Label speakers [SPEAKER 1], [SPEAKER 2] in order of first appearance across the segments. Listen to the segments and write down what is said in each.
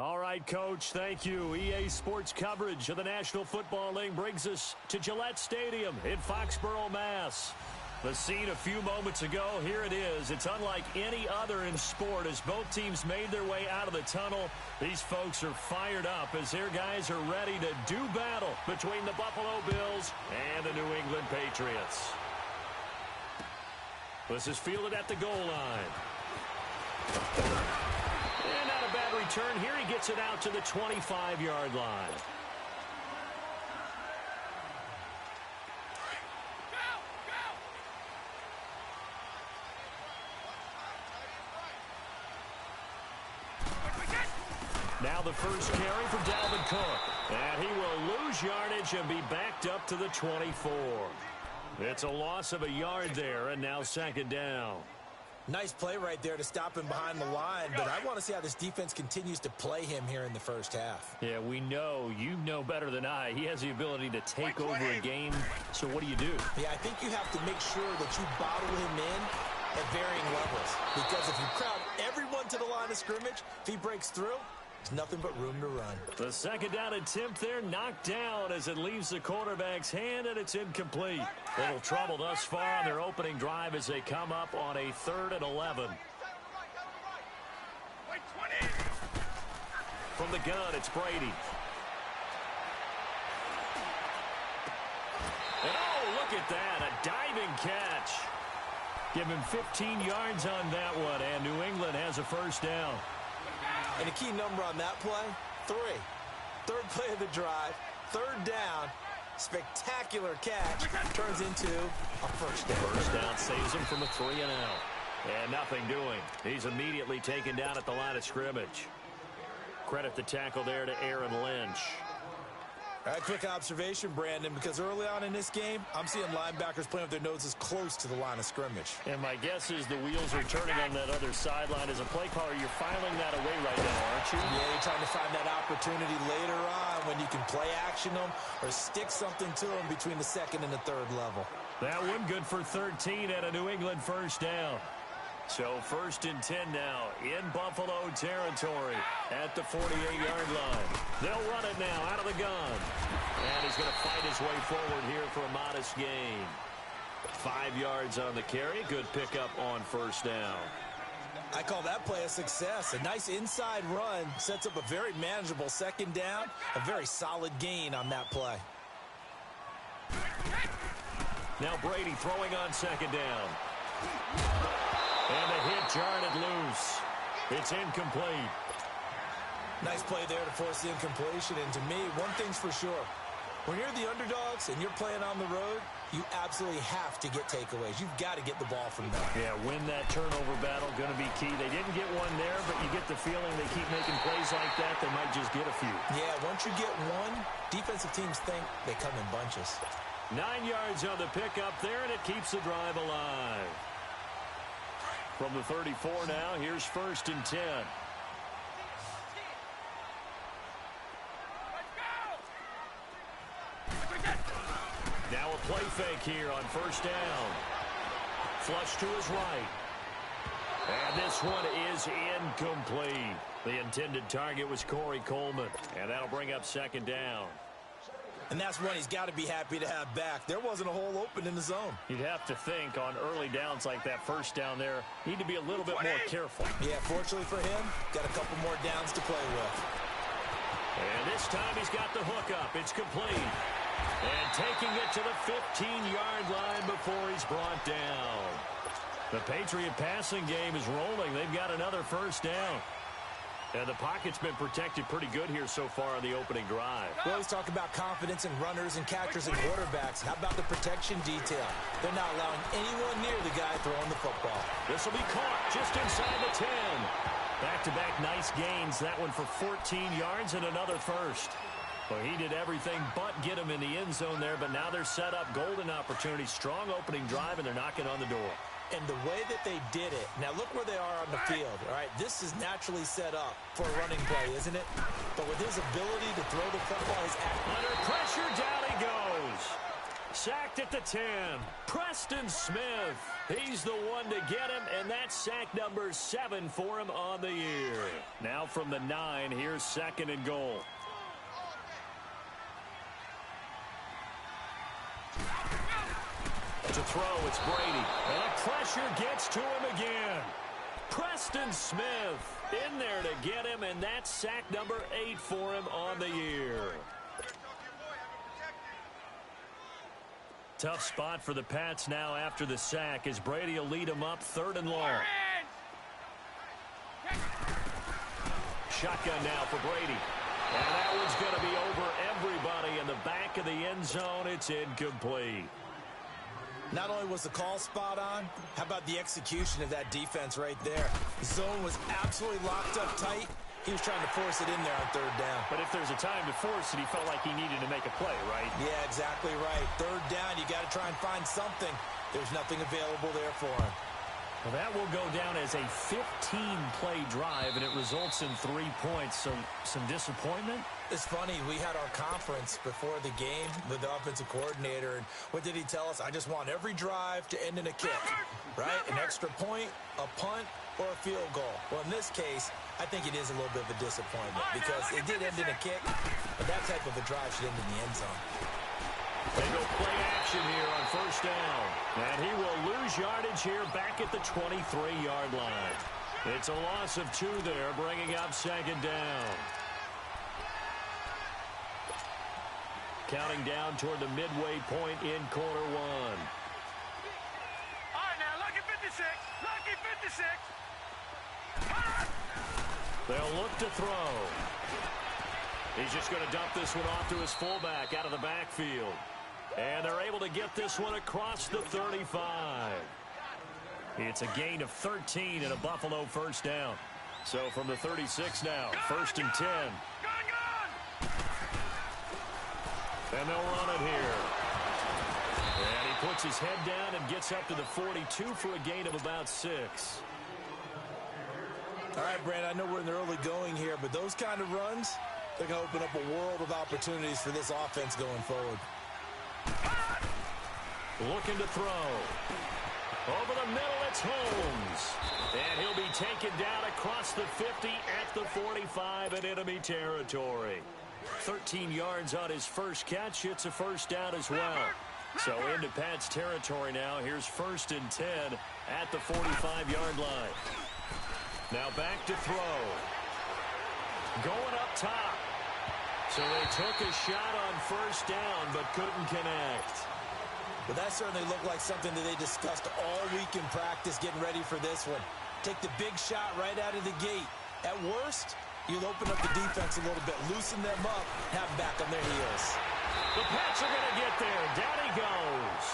[SPEAKER 1] All right, Coach, thank you. EA Sports coverage of the National Football League brings us to Gillette Stadium in Foxborough, Mass. The scene a few moments ago, here it is. It's unlike any other in sport as both teams made their way out of the tunnel. These folks are fired up as their guys are ready to do battle between the Buffalo Bills and the New England Patriots. This is fielded at the goal line. And not a bad return here. He gets it out to the 25-yard line. Now the first carry for Dalvin Cook. And he will lose yardage and be backed up to the 24. It's a loss of a yard there, and now second down.
[SPEAKER 2] Nice play right there to stop him behind the line, but I want to see how this defense continues to play him here in the first half.
[SPEAKER 1] Yeah, we know. You know better than I. He has the ability to take over a game, so what do you do?
[SPEAKER 2] Yeah, I think you have to make sure that you bottle him in at varying levels, because if you crowd everyone to the line of scrimmage, if he breaks through, there's nothing but room to run.
[SPEAKER 1] The second down attempt there knocked down as it leaves the quarterback's hand, and it's incomplete. Little trouble thus far on their opening drive as they come up on a 3rd and 11. From the gun, it's Brady. And oh, look at that, a diving catch. Give him 15 yards on that one, and New England has a first down.
[SPEAKER 2] And a key number on that play, 3. Third play of the drive, 3rd down, spectacular catch, turns into a first down.
[SPEAKER 1] First down saves him from a 3 and out. And nothing doing. He's immediately taken down at the line of scrimmage. Credit the tackle there to Aaron Lynch.
[SPEAKER 2] All right, quick observation, Brandon, because early on in this game, I'm seeing linebackers playing with their noses close to the line of scrimmage.
[SPEAKER 1] And my guess is the wheels are turning on that other sideline. As a play caller, you're filing that away right now, aren't you?
[SPEAKER 2] Yeah, you're trying to find that opportunity later on when you can play action them or stick something to them between the 2nd and the 3rd level.
[SPEAKER 1] That one good for 13 and a New England first down. So 1st and 10 now in Buffalo territory at the 48-yard line. They'll run it now out of the gun. And he's going to fight his way forward here for a modest gain. 5 yards on the carry. Good pickup on first down.
[SPEAKER 2] I call that play a success. A nice inside run sets up a very manageable 2nd down. A very solid gain on that play.
[SPEAKER 1] Now Brady throwing on 2nd down. And a hit jarred it loose. It's incomplete.
[SPEAKER 2] Nice play there to force the incompletion. And to me, one thing's for sure. When you're the underdogs and you're playing on the road, you absolutely have to get takeaways. You've got to get the ball from them.
[SPEAKER 1] Yeah, win that turnover battle, going to be key. They didn't get one there, but you get the feeling they keep making plays like that, they might just get a few.
[SPEAKER 2] Yeah, once you get one, defensive teams think they come in bunches.
[SPEAKER 1] 9 yards on the pickup there, and it keeps the drive alive. From the 34 now, here's 1st and 10. Now a play fake here on first down. Flush to his right. And this one is incomplete. The intended target was Corey Coleman. And that'll bring up 2nd down.
[SPEAKER 2] And that's one he's got to be happy to have back. There wasn't a hole open in the zone.
[SPEAKER 1] You'd have to think on early downs like that first down there, need to be a little bit more careful.
[SPEAKER 2] Yeah, fortunately for him, got a couple more downs to play with.
[SPEAKER 1] And this time he's got the hook up. It's complete. And taking it to the 15-yard line before he's brought down. The Patriot passing game is rolling. They've got another first down. And the pocket's been protected pretty good here so far on the opening drive.
[SPEAKER 2] We always talk about confidence in runners and catchers and quarterbacks. How about the protection detail? They're not allowing anyone near the guy throwing the football.
[SPEAKER 1] This will be caught just inside the 10. Back-to-back nice gains. That one for 14 yards and another first. Well, he did everything but get him in the end zone there, but now they're set up. Golden opportunity, strong opening drive, and they're knocking on the door.
[SPEAKER 2] And the way that they did it, now look where they are on the field, all right? This is naturally set up for a running play, isn't it? But with his ability to throw the football, his
[SPEAKER 1] under pressure, down he goes. Sacked at the 10. Preston Smith. He's the one to get him, and that's sack number 7 for him on the year. Now from the 9, here's 2nd and goal. To throw, it's Brady. And the pressure gets to him again. Preston Smith in there to get him, and that's sack number 8 for him on the year. Tough spot for the Pats now after the sack as Brady will lead them up 3rd and long. Shotgun now for Brady. And that one's going to be over everybody in the back of the end zone. It's incomplete.
[SPEAKER 2] Not only was the call spot on, how about the execution of that defense right there? The zone was absolutely locked up tight. He was trying to force it in there on 3rd down.
[SPEAKER 1] But if there's a time to force it, he felt like he needed to make a play, right?
[SPEAKER 2] Yeah, exactly right. 3rd down, you got to try and find something. There's nothing available there for him.
[SPEAKER 1] Well, that will go down as a 15-play drive, and it results in 3 points. So some disappointment?
[SPEAKER 2] It's funny, we had our conference before the game with the offensive coordinator, and what did he tell us? I just want every drive to end in a kick, right? An extra point, a punt, or a field goal. Well, in this case, I think it is a little bit of a disappointment because it did end in a kick, but that type of a drive should end in the end zone.
[SPEAKER 1] They go play action here on 1st down. And he will lose yardage here back at the 23-yard line. It's a loss of 2 there, bringing up 2nd down. Counting down toward the midway point in quarter 1.
[SPEAKER 3] All right, now, lucky 56. Lucky 56.
[SPEAKER 1] They'll look to throw. He's just going to dump this one off to his fullback out of the backfield. And they're able to get this one across the 35. It's a gain of 13 and a Buffalo 1st down. So from the 36 now, 1st and 10. And they'll run it here. And he puts his head down and gets up to the 42 for a gain of about 6.
[SPEAKER 2] All right, Brand, I know we're in the early going here, but those kind of runs, they're going to open up a world of opportunities for this offense going forward.
[SPEAKER 1] Looking to throw. Over the middle, it's Holmes. And he'll be taken down across the 50 at the 45 in enemy territory. 13 yards on his first catch. It's a 1st down as well. So into Pat's territory now. Here's 1st and 10 at the 45-yard line. Now back to throw. Going up top. So they took a shot on 1st down but couldn't connect.
[SPEAKER 2] Well, that certainly looked like something that they discussed all week in practice getting ready for this one. Take the big shot right out of the gate. At worst, you'll open up the defense a little bit, loosen them up, have them back on their heels.
[SPEAKER 1] The Pats are going to get there. Down he goes.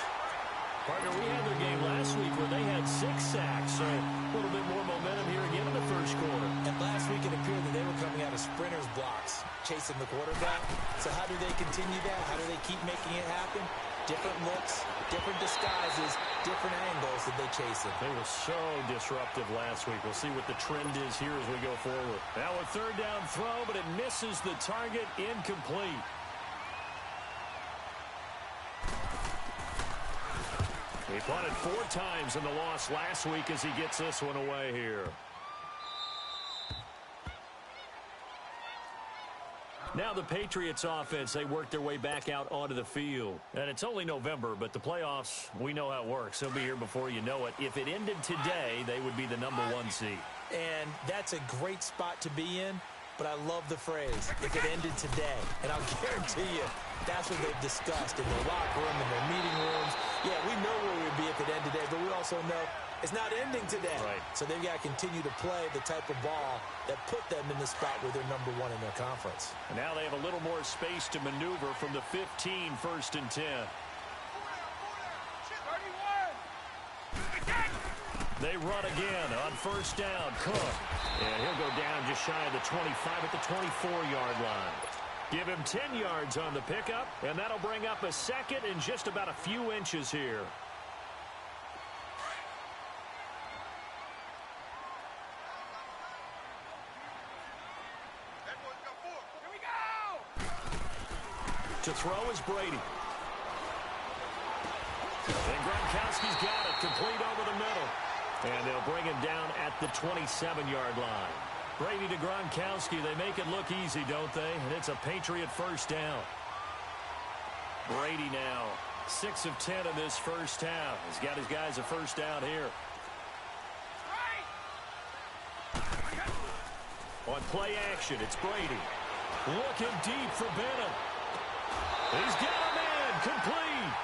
[SPEAKER 1] Partner, we had their game last week where they had 6 sacks, so a little bit more momentum here again in the 1st quarter.
[SPEAKER 2] And last week it appeared that they were coming out of sprinters blocks, chasing the quarterback. So how do they continue that? How do they keep making it happen? Different looks, different disguises, different angles that they chase it.
[SPEAKER 1] They were so disruptive last week. We'll see what the trend is here as we go forward. Now a 3rd down throw, but it misses the target, incomplete. He punted 4 times in the loss last week as he gets this one away here. Now the Patriots offense, they work their way back out onto the field. And it's only November, but the playoffs, we know how it works. They'll be here before you know it. If it ended today, they would be the number 1 seed.
[SPEAKER 2] And that's a great spot to be in, but I love the phrase, if it ended today. And I'll guarantee you, that's what they've discussed in their locker room, in their meeting rooms. Yeah, we know where we would be if it ended today, but we also know it's not ending today.
[SPEAKER 1] Right.
[SPEAKER 2] So they've got to continue to play the type of ball that put them in the spot where they're number 1 in their conference.
[SPEAKER 1] And now they have a little more space to maneuver from the 15, 1st and 10. They run again on 1st down. Cook. And he'll go down just shy of the 25 at the 24-yard line. Give him 10 yards on the pickup, and that'll bring up a 2nd and just about a few inches here. To throw is Brady. And Gronkowski's got it, complete over the middle. And they'll bring him down at the 27-yard line. Brady to Gronkowski. They make it look easy, don't they? And it's a Patriot first down. Brady now 6 of 10 in this first half. He's got his guys a first down here. On play action, it's Brady. Looking deep for Bennett. He's got a man complete.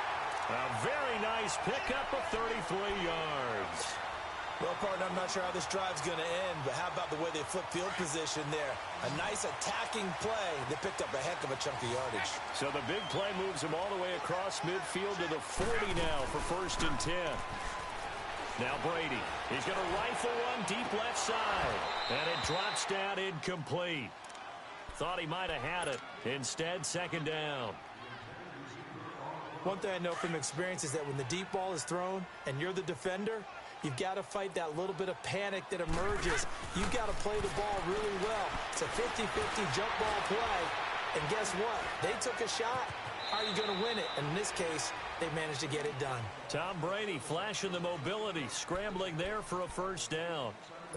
[SPEAKER 1] A very nice pickup of 33 yards.
[SPEAKER 2] Well, partner, I'm not sure how this drive's going to end, but how about the way they flip field position there? A nice attacking play. They picked up a heck of a chunk of yardage.
[SPEAKER 1] So the big play moves him all the way across midfield to the 40 now for 1st and 10. Now Brady. He's going to rifle one deep left side. And it drops down incomplete. Thought he might have had it. Instead, 2nd down.
[SPEAKER 2] One thing I know from experience is that when the deep ball is thrown and you're the defender, you've got to fight that little bit of panic that emerges. You've got to play the ball really well. It's a 50-50 jump ball play. And guess what? They took a shot. How are you going to win it? And in this case, they managed to get it done.
[SPEAKER 1] Tom Brady flashing the mobility, scrambling there for a first down.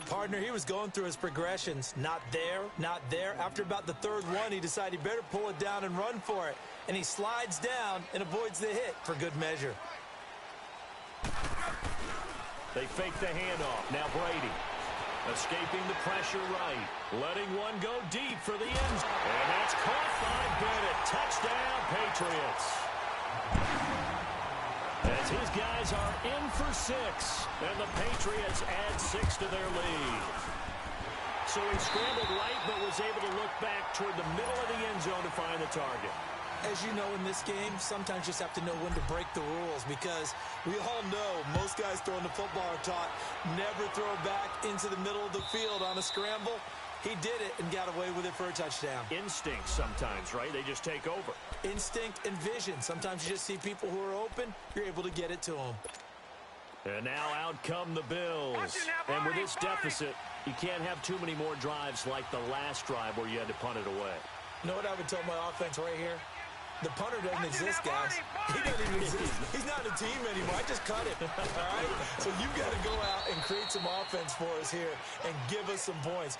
[SPEAKER 2] Partner, he was going through his progressions. Not there, not there. After about the 3rd one, he decided he better pull it down and run for it. And he slides down and avoids the hit for good measure.
[SPEAKER 1] They fake the handoff. Now Brady escaping the pressure right. Letting one go deep for the end. And that's caught by Bennett. Touchdown, Patriots. As his guys are in for 6. And the Patriots add 6 to their lead. So he scrambled right but was able to look back toward the middle of the end zone to find the target.
[SPEAKER 2] As you know, in this game, sometimes you just have to know when to break the rules because we all know most guys throwing the football are taught never throw back into the middle of the field on a scramble. He did it and got away with it for a touchdown.
[SPEAKER 1] Instinct sometimes, right? They just take over.
[SPEAKER 2] Instinct and vision. Sometimes you just see people who are open, you're able to get it to them.
[SPEAKER 1] And now out come the Bills. And with this deficit, you can't have too many more drives like the last drive where you had to punt it away.
[SPEAKER 2] You know what I would tell my offense right here? The punter doesn't exist, guys. He doesn't even exist. He's not a team anymore. I just cut him, all right? So you've got to go out and create some offense for us here and give us some points.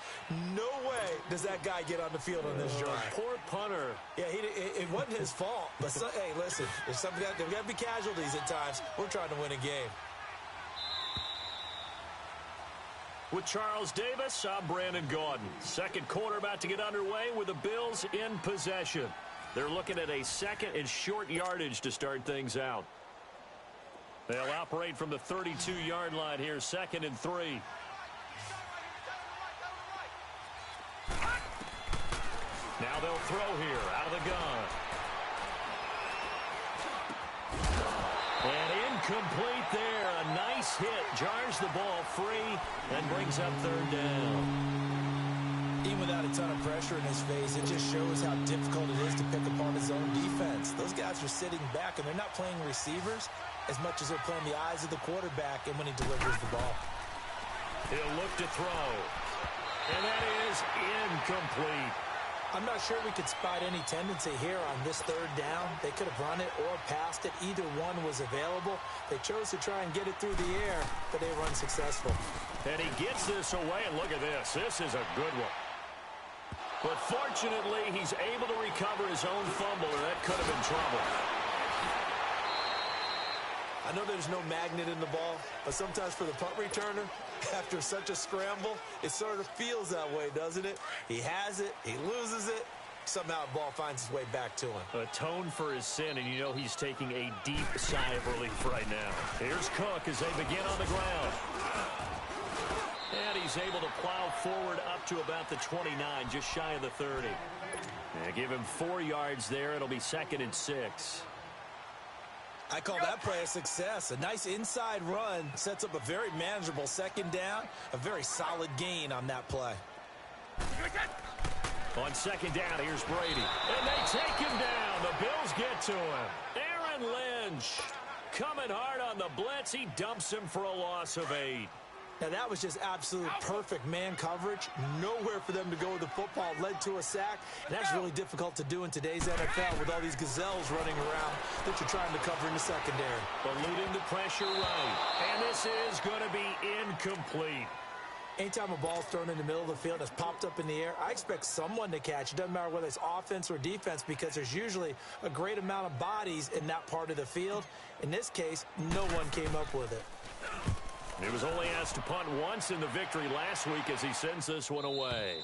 [SPEAKER 2] No way does that guy get on the field on this drive.
[SPEAKER 1] Poor punter.
[SPEAKER 2] Yeah, it wasn't his fault. But, hey, listen, there's got to be casualties at times. We're trying to win a game.
[SPEAKER 1] With Charles Davis, I'm Brandon Gaudin. 2nd quarter about to get underway with the Bills in possession. They're looking at a 2nd and short yardage to start things out. They'll operate from the 32-yard line here, 2nd and 3. Now they'll throw here out of the gun. And incomplete there. A nice hit. Jars the ball free and brings up 3rd down.
[SPEAKER 2] Even without a ton of pressure in his face, it just shows how difficult it is to pick apart his own defense. Those guys are sitting back, and they're not playing receivers as much as they're playing the eyes of the quarterback and when he delivers the ball.
[SPEAKER 1] He'll look to throw. And that is incomplete.
[SPEAKER 2] I'm not sure we could spot any tendency here on this 3rd down. They could have run it or passed it. Either one was available. They chose to try and get it through the air, but they were unsuccessful.
[SPEAKER 1] And he gets this away, and look at this. This is a good one. But fortunately, he's able to recover his own fumble, or that could have been trouble.
[SPEAKER 2] I know there's no magnet in the ball, but sometimes for the punt returner, after such a scramble, it sort of feels that way, doesn't it? He has it, he loses it, somehow the ball finds its way back to him.
[SPEAKER 1] Atone for his sin, and you know he's taking a deep sigh of relief right now. Here's Cook as they begin on the ground. And he's able to plow forward up to about the 29, just shy of the 30. Yeah, give him 4 yards there. It'll be 2nd and 6.
[SPEAKER 2] I call that play a success. A nice inside run sets up a very manageable 2nd down. A very solid gain on that play.
[SPEAKER 1] On 2nd down, here's Brady. And they take him down. The Bills get to him. Aaron Lynch coming hard on the blitz. He dumps him for a loss of 8.
[SPEAKER 2] Now, that was just absolute perfect man coverage. Nowhere for them to go with the football. Led to a sack. And that's really difficult to do in today's NFL with all these gazelles running around that you're trying to cover in the secondary.
[SPEAKER 1] Eluding the pressure right. And this is going to be incomplete.
[SPEAKER 2] Anytime a ball's thrown in the middle of the field and it's popped up in the air, I expect someone to catch. It doesn't matter whether it's offense or defense because there's usually a great amount of bodies in that part of the field. In this case, no one came up with it.
[SPEAKER 1] He was only asked to punt once in the victory last week as he sends this one away.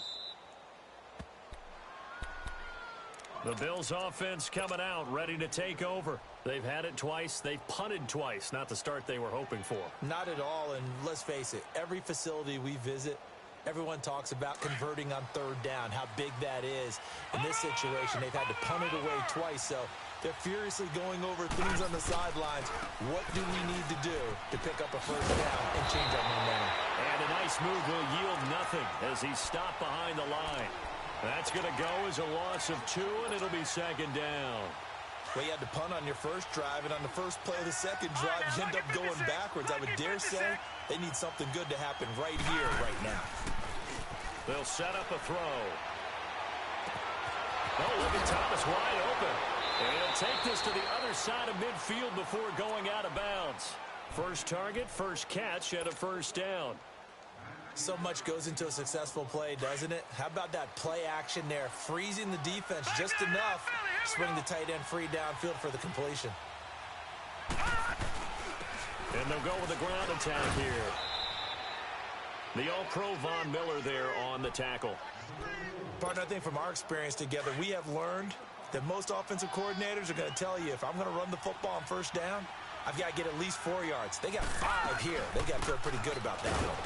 [SPEAKER 1] The Bills offense coming out, ready to take over. They've had it twice. They've punted twice. Not the start they were hoping for.
[SPEAKER 2] Not at all, and let's face it, every facility we visit, everyone talks about converting on third down, how big that is. In this situation, they've had to punt it away twice, so they're furiously going over things on the sidelines. What do we need to do to pick up a first down and change our momentum?
[SPEAKER 1] And a nice move will yield nothing as he's stopped behind the line. That's going to go as a loss of 2, and it'll be second down.
[SPEAKER 2] Well, you had to punt on your first drive, and on the first play of the second drive, you end up going backwards. I would dare say they need something good to happen right here, right now.
[SPEAKER 1] They'll set up a throw. Oh, look at Thomas wide open. And he'll take this to the other side of midfield before going out of bounds. First target, first catch, and a first down.
[SPEAKER 2] So much goes into a successful play, doesn't it? How about that play action there? Freezing the defense just enough to swing the tight end free downfield for the completion.
[SPEAKER 1] And they'll go with the ground attack here. The All-Pro Von Miller there on the tackle.
[SPEAKER 2] Partner, I think from our experience together, we have learned that most offensive coordinators are going to tell you, if I'm going to run the football on first down, I've got to get at least 4 yards. They got 5 here. They got to feel pretty good about that one.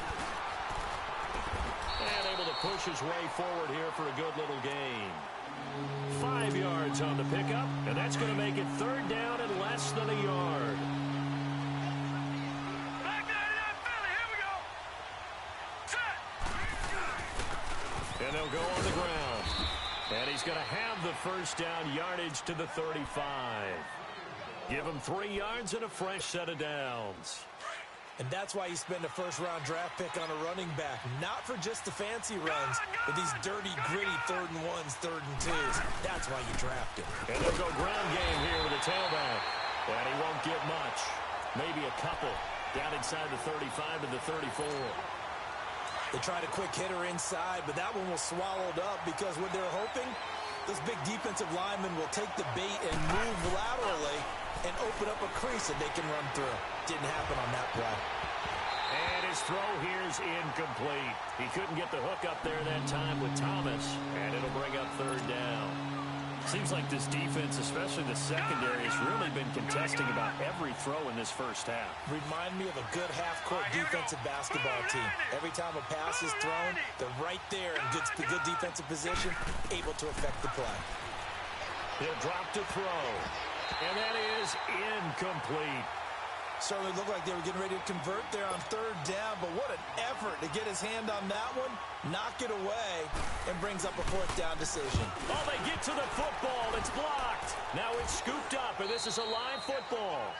[SPEAKER 1] And able to push his way forward here for a good little gain. 5 yards on the pickup, and that's going to make it third down and less than a yard.
[SPEAKER 3] Back there, Philly, here we go. Set.
[SPEAKER 1] And they'll go on the ground. And he's going to have the first down yardage to the 35. Give him 3 yards and a fresh set of downs.
[SPEAKER 2] And that's why you spend a first-round draft pick on a running back. Not for just the fancy runs, but these dirty, gritty 3rd and 1s, 3rd and 2s. That's why you draft him.
[SPEAKER 1] And they'll go ground game here with a tailback. And he won't get much. Maybe a couple. Down inside the 35 to the 34.
[SPEAKER 2] They tried a quick hitter inside, but that one was swallowed up because what they're hoping, those big defensive linemen will take the bait and move laterally and open up a crease that they can run through. Didn't happen on that play.
[SPEAKER 1] And his throw here is incomplete. He couldn't get the hook up there that time with Thomas, and it'll bring up third down. Seems like this defense, especially the secondary, has really been contesting about every throw in this first half.
[SPEAKER 2] Remind me of a good half-court defensive basketball team. Every time a pass is thrown, they're right there in good defensive position, able to affect the play.
[SPEAKER 1] He'll drop to throw. And that is incomplete.
[SPEAKER 2] Certainly looked like they were getting ready to convert there on third down, but what an effort to get his hand on that one, knock it away, and brings up a fourth down decision.
[SPEAKER 1] Oh, they get to the football. It's blocked. Now it's scooped up, and this is a live football.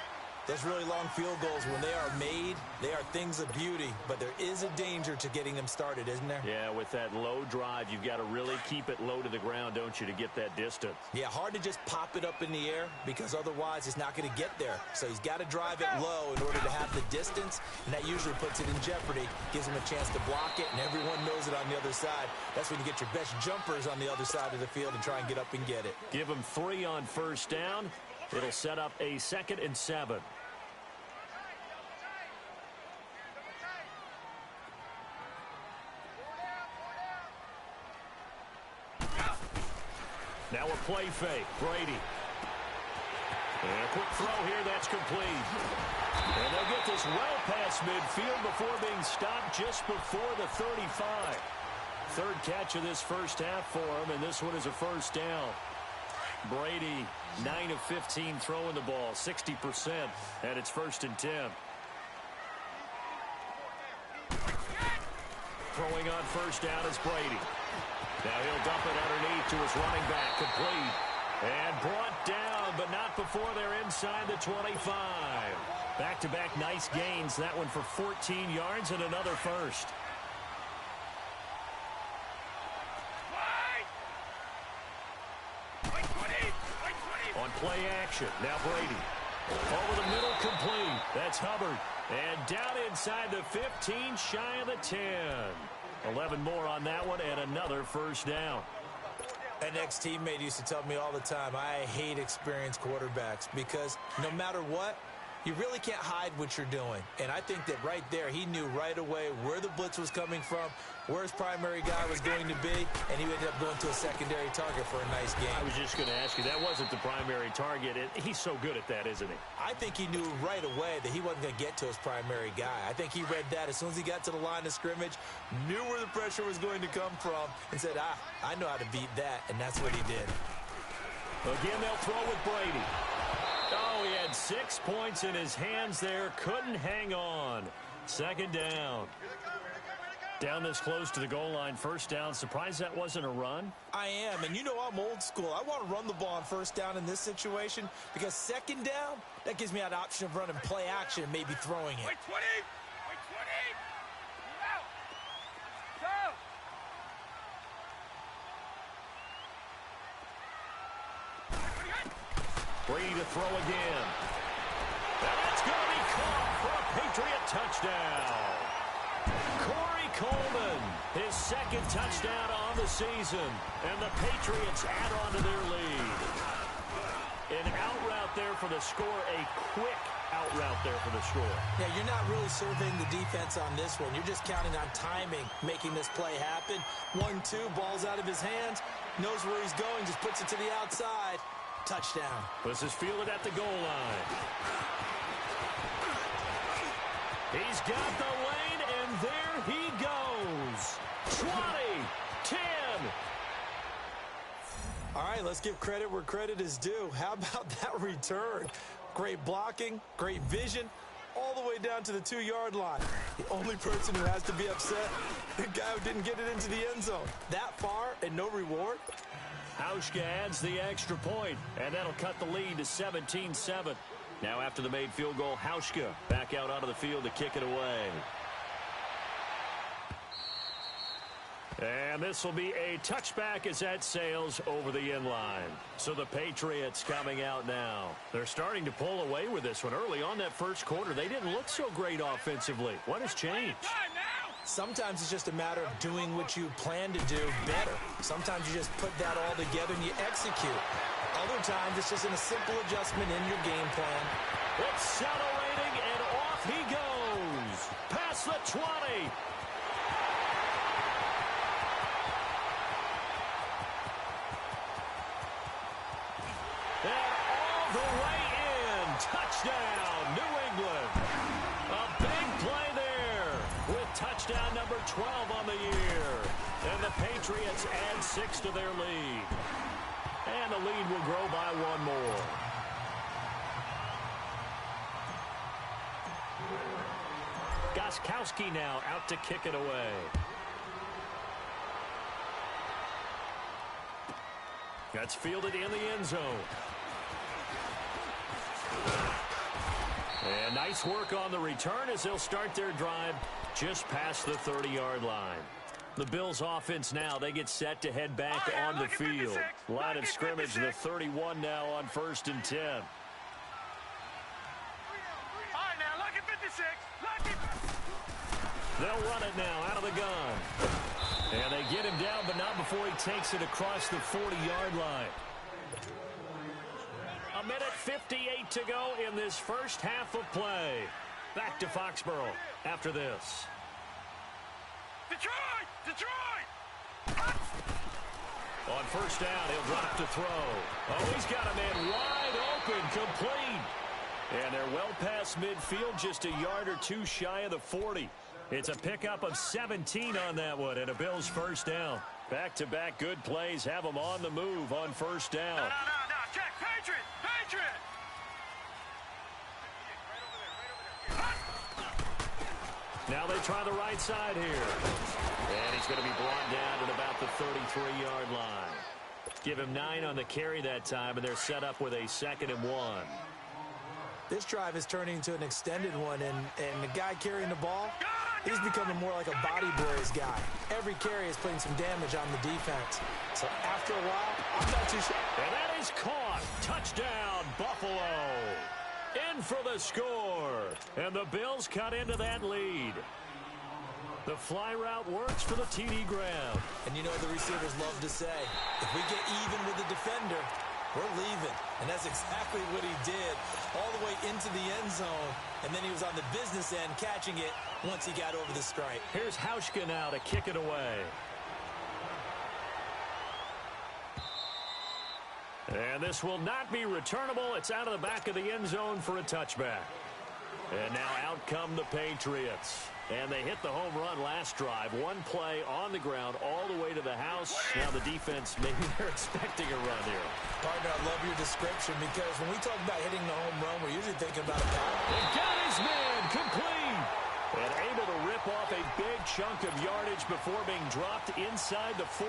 [SPEAKER 2] Those really long field goals, when they are made, they are things of beauty, but there is a danger to getting them started, isn't there?
[SPEAKER 1] Yeah, with that low drive, you've got to really keep it low to the ground, don't you, to get that distance.
[SPEAKER 2] Yeah, hard to just pop it up in the air because otherwise it's not going to get there. So he's got to drive it low in order to have the distance, and that usually puts it in jeopardy, gives him a chance to block it, and everyone knows it on the other side. That's when you get your best jumpers on the other side of the field and try and get up and get it.
[SPEAKER 1] Give him 3 on first down. It'll set up a 2nd and 7. Now a play fake. Brady. And a quick throw here. That's complete. And they'll get this well past midfield before being stopped just before the 35. Third catch of this first half for him, and this one is a first down. Brady, 9 of 15 throwing the ball, 60%, and it's 1st and 10. Throwing on first down is Brady. Now he'll dump it underneath to his running back, complete. And brought down, but not before they're inside the 25. Back-to-back nice gains. That one for 14 yards and another first. On play action, now Brady. Over the middle, complete. That's Hubbard. And down inside the 15, shy of the 10. 11 more on that one and another first down.
[SPEAKER 2] An ex-teammate used to tell me all the time, I hate experienced quarterbacks because no matter what, you really can't hide what you're doing. And I think that right there, he knew right away where the blitz was coming from, where his primary guy was going to be, and he ended up going to a secondary target for a nice game.
[SPEAKER 1] I was just going to ask you, that wasn't the primary target. He's so good at that, isn't he?
[SPEAKER 2] I think he knew right away that he wasn't going to get to his primary guy. I think he read that as soon as he got to the line of scrimmage, knew where the pressure was going to come from, and said, I know how to beat that, and that's what he did.
[SPEAKER 1] Again, they'll throw with Brady. Oh, he had 6 points in his hands there. Couldn't hang on. Second down. Down this close to the goal line. First down. Surprised that wasn't a run?
[SPEAKER 2] I am, and you know I'm old school. I want to run the ball on first down in this situation because second down, that gives me that option of running play action and maybe throwing it.
[SPEAKER 3] Wait, 20! Wait, 20! Out! Go!
[SPEAKER 1] Brady to throw again. And it's going to be caught for a Patriot touchdown. Corey Coleman, his second touchdown on the season. And the Patriots add on to their lead. An out route there for the score, a quick out route there for the score.
[SPEAKER 2] Yeah, you're not really surveying the defense on this one. You're just counting on timing, making this play happen. 1-2, ball's out of his hands, knows where he's going, just puts it to the outside. Touchdown.
[SPEAKER 1] This is fielded at the goal line. He's got the lane, and there he goes. 20, 10.
[SPEAKER 2] All right, let's give credit where credit is due. How about that return? Great blocking, great vision, all the way down to the 2-yard line. The only person who has to be upset, the guy who didn't get it into the end zone. That far and no reward?
[SPEAKER 1] Hauschka adds the extra point, and that'll cut the lead to 17-7. Now after the made field goal, Hauschka back out onto the field to kick it away. And this will be a touchback as that sails over the inline. So the Patriots coming out now. They're starting to pull away with this one. Early on that first quarter, they didn't look so great offensively. What has changed?
[SPEAKER 2] Sometimes it's just a matter of doing what you plan to do better. Sometimes you just put that all together and you execute. Other times it's just a simple adjustment in your game plan.
[SPEAKER 1] Accelerating, and off he goes. Past the 20. And all the way in. Touchdown, New England. A big play there with touchdown number 12 on the year. And the Patriots add 6 to their lead. And the lead will grow by 1 more. Gostkowski now out to kick it away. That's fielded in the end zone. And nice work on the return as they'll start their drive just past the 30-yard line. The Bills offense now, they get set to head back on the field. Line of scrimmage, the 31 now on 1st and 10.
[SPEAKER 3] All right, now, lucky 56. Lucky.
[SPEAKER 1] They'll run it now out of the gun. And they get him down, but not before he takes it across the 40-yard line. 1:58 to go in this first half of play. Back to Foxborough after this.
[SPEAKER 3] Detroit! Detroit!
[SPEAKER 1] On first down, he'll drop to throw. Oh, he's got a man wide open, complete. And they're well past midfield, just a yard or two shy of the 40. It's a pickup of 17 on that one, and a Bills first down. Back-to-back good plays have them on the move on first down.
[SPEAKER 3] No. Check. Patriot! Patriot!
[SPEAKER 1] Now they try the right side here. And he's going to be brought down at about the 33-yard line. Give him 9 on the carry that time, and they're set up with a 2nd and 1.
[SPEAKER 2] This drive is turning into an extended one, and the guy carrying the ball, he's becoming more like a body blows guy. Every carry is putting some damage on the defense. So after a while, I'm not too sure.
[SPEAKER 1] And that is caught. Touchdown, Buffalo. In for the score. And the Bills cut into that lead. The fly route works for the TD grab.
[SPEAKER 2] And you know what the receivers love to say? If we get even with the defender, we're leaving. And that's exactly what he did, all the way into the end zone. And then he was on the business end catching it once he got over the stripe.
[SPEAKER 1] Here's Hauschka now to kick it away. And this will not be returnable. It's out of the back of the end zone for a touchback. And now out come the Patriots. And they hit the home run last drive. One play on the ground all the way to the house. Now the defense, maybe they're expecting a run here.
[SPEAKER 2] Partner, I love your description because when we talk about hitting the home run, we're usually thinking about a power.
[SPEAKER 1] He got his man complete. And able to rip off a big chunk of yardage before being dropped inside the 40.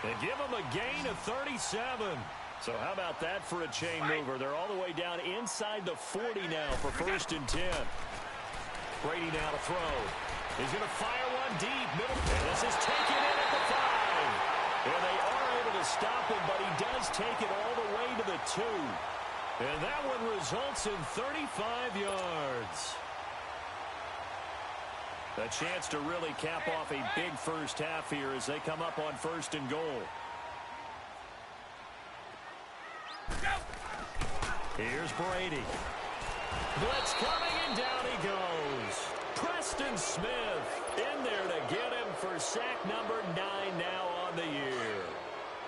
[SPEAKER 1] And give him a gain of 37. So how about that for a chain mover? They're all the way down inside the 40 now for 1st and 10. Brady now to throw. He's going to fire one deep. Middle. And this is taken in at the 5. And they are able to stop him, but he does take it all the way to the 2. And that one results in 35 yards. A chance to really cap off a big first half here as they come up on 1st and goal. Here's Brady. Blitz coming, and down he goes. Preston Smith in there to get him for sack number 9 now on the year.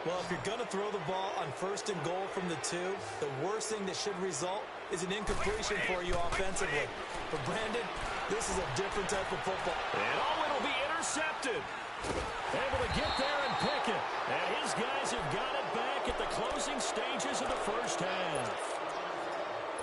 [SPEAKER 2] Well, if you're going to throw the ball on 1st and goal from the 2, the worst thing that should result is an incompletion for you offensively. But Brandon, this is a different type of football.
[SPEAKER 1] And it'll be intercepted. Able to get there and pick it. And his guys have got it back at the closing stages of the first half.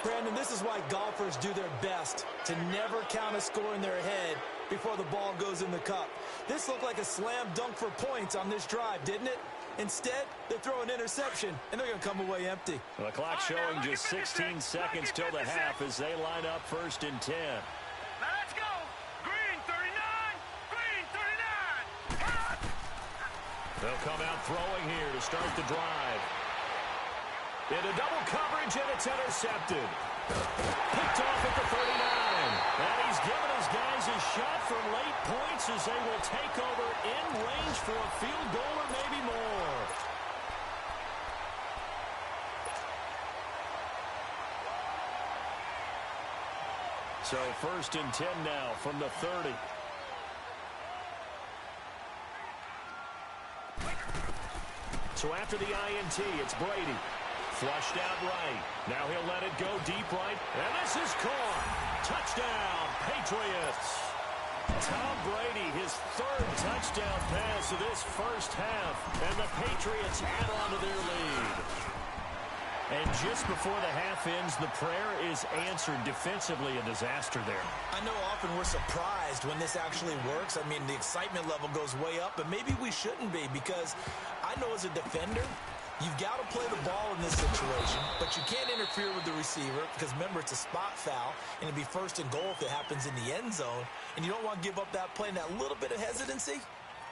[SPEAKER 2] Brandon, this is why golfers do their best to never count a score in their head before the ball goes in the cup. This looked like a slam dunk for points on this drive, didn't it? Instead, they throw an interception, and they're going to come away empty.
[SPEAKER 1] The clock showing just 16 seconds till the half as they line up 1st and 10.
[SPEAKER 3] Now let's go. Green 39. Green 39.
[SPEAKER 1] They'll come out throwing here to start the drive. Into double coverage, and it's intercepted. Picked off at the 39. And he's given his guys a shot from late points as they will take over in range for a field goal or maybe more. So 1st and 10 now from the 30. So after the INT, it's Brady. Flushed out right. Now he'll let it go deep right. And this is caught. Touchdown, Patriots. Tom Brady, his 3rd touchdown pass of this first half. And the Patriots add on to their lead. And just before the half ends, the prayer is answered. Defensively, a disaster there.
[SPEAKER 2] I know often we're surprised when this actually works. I mean, the excitement level goes way up, but maybe we shouldn't be because I know as a defender, you've got to play the ball in this situation, but you can't interfere with the receiver because, remember, it's a spot foul, and it'd be 1st and goal if it happens in the end zone, and you don't want to give up that play, and that little bit of hesitancy